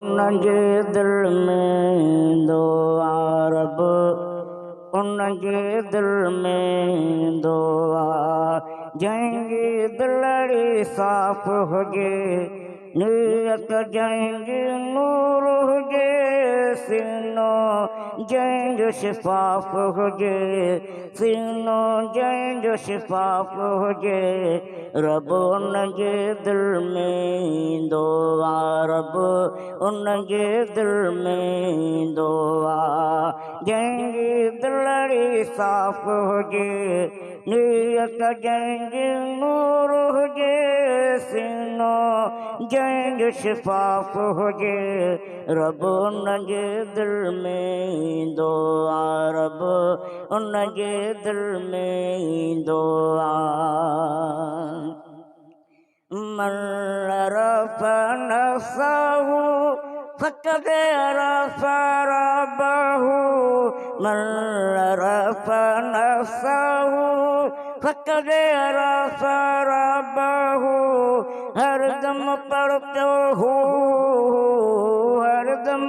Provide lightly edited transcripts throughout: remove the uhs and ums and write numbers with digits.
उनके दिल में दुआ रब, उनके दिल में दुआ जाएंगे दिलड़ी साफ होगे, नीयत जाएंगे नूर होगे, सीनों जाएंगे शिफाफ होगे, सीनों जाएंगे शिफाफ होगे। रब उनके दिल में दुआ रब, उनके दिल में दुआ जाएंगे दिलड़ी साफ होगे, नीयत जाएंगे नूर होगे, सीनों जाएंगे शिफाफ होगे। रब उनके दिल में दुआ रब, उनके दिल में दुआ। मन रफ़ा नफ़्सहु फ़क़द रफ़ा रब्बहु, मन रफ़ा नफ़्सहु फ़क़द रफ़ा रब्बहु। हरदम पढ़ते हो, हरदम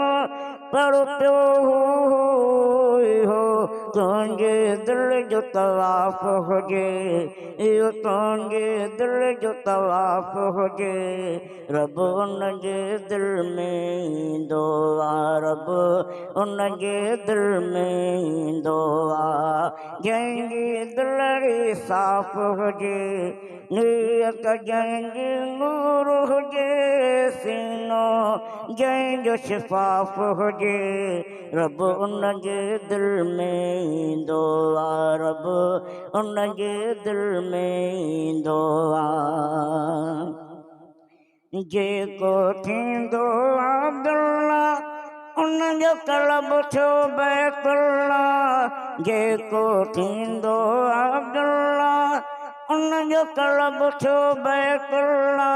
पढ़ते हो तुझे दिल जो तवाफ होगे, यो तुझे दिल जो तवाफ होगे। रब उनके दिल में दुआ रब, उनके दिल में दुआ जाएंगे दिलड़ी साफ होगे, नीयत जाएंगे नूर होगे, सीनों जाएंगे शिफाफ होगे। रब उनके दिल में दुआ रब, उनके दिल में दुआ। जेको थींदो अब्दुल्ला उनजो कलब छो बैतुल्ला, जेको थींदो अब्दुल्ला उनजो कलब छो बैतुल्ला।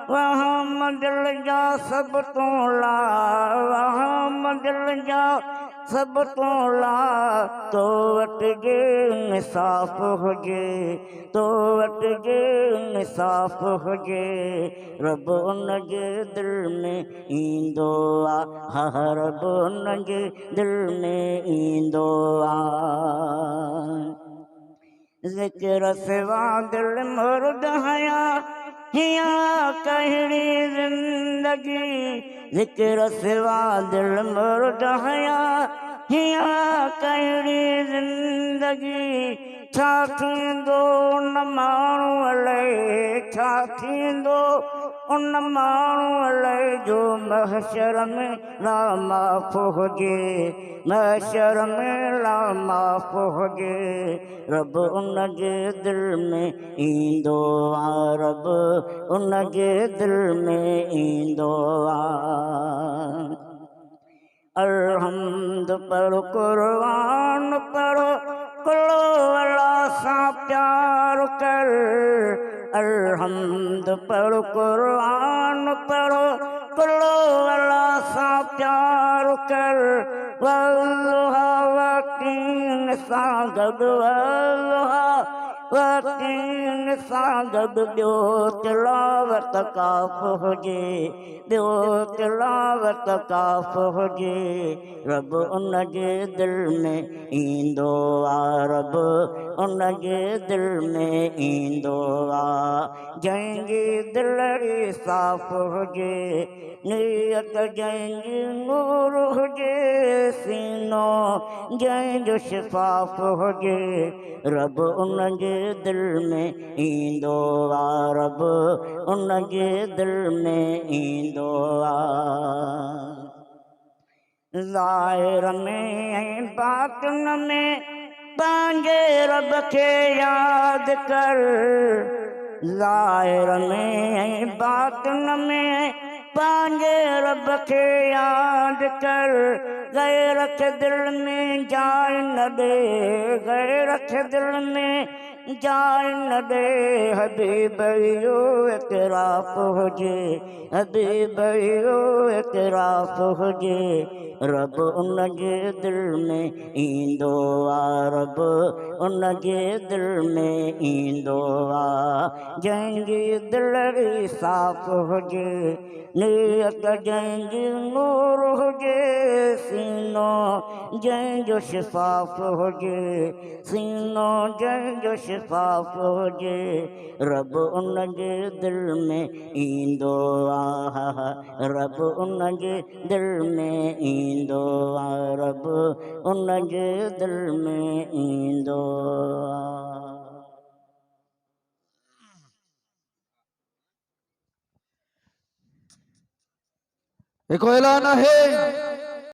वहाँ मंदिर जा सब तोला, वहाँ मंदिर जा सब तोला। तो वट जे इंसाफ हुजे, तो वट जे इंसाफ हुजे। रब उनजे दिल में ईंदो आ, हा रब उनजे दिल में ईंदो आ। ज़िक्र सिवा दिल मुर्द हया, हिया कहिड़ी ज़िंदगी। ज़िक्र सिवा दिल मुर्द हया, हिया कहिड़ी ज़िंदगी। छा थींदो उन माण्हू अलाए, छा थींदो उन माण्हू अलाए जो महशर में ना माफ़ हुजे, महशर में ना माफ़ हुजे। रब उनजे दिल में ईंदो आ, रब उनजे दिल में ईंदो आ। अलहम्द पढ़ो कुरआन पढ़ो, कुलो अल्लाह सा प्यार कर। अलहम्द पढ़ो कुरआन पढ़ो, कुलो अल्लाह सा प्यार कर। वल्लुहा वकीन सा गॾु, वल्लुहा वकीन सां गॾु ॿियो तिलावत काफ़ हुजे, ॿियो तिलावत काफ़ हुजे। रब उनजे दिल में ईंदो आ, रब उनजे दिल में ईंदो आ। जंहिंजी दिलड़ी साफ़ हुजे, नीयत जंहिंजी नूर हुजे, सीनो जंहिंजो शिफ़ाफ़ हुजे। रब उनजे दिल में ईंदो आ, रब उनजे दिल में ईंदो आ। ज़ाहिर में ऐं बातिन में पंहिंजे रब खे यादि कर। ज़ाहिर में ऐं बातिन में पंहिंजे रब खे यादि कर। गैर खे दिल में जाइ न ॾे, गैर खे दिल में जाइ न ॾे। हबीब इहो इतराफ़ हुजे, हबीब इहो इतराफ़ हुजे रब उन जे दिल में ईंदो आ रब उन जे दिल में ईंदो आ जंहिंजी दिलि साफ़ हुजे नियत जंहिंजी नूर हुजे सीनो जंहिंजो शिफ़ाफ़ हुजे सीनो जंहिंजो शिफ़ाफ़ हुजे रब उन जे दिल में ईंदो आ रब उन जे दिल में ईंदो आ रब उन जे दिल में ईंदो आ। एक ऐलान है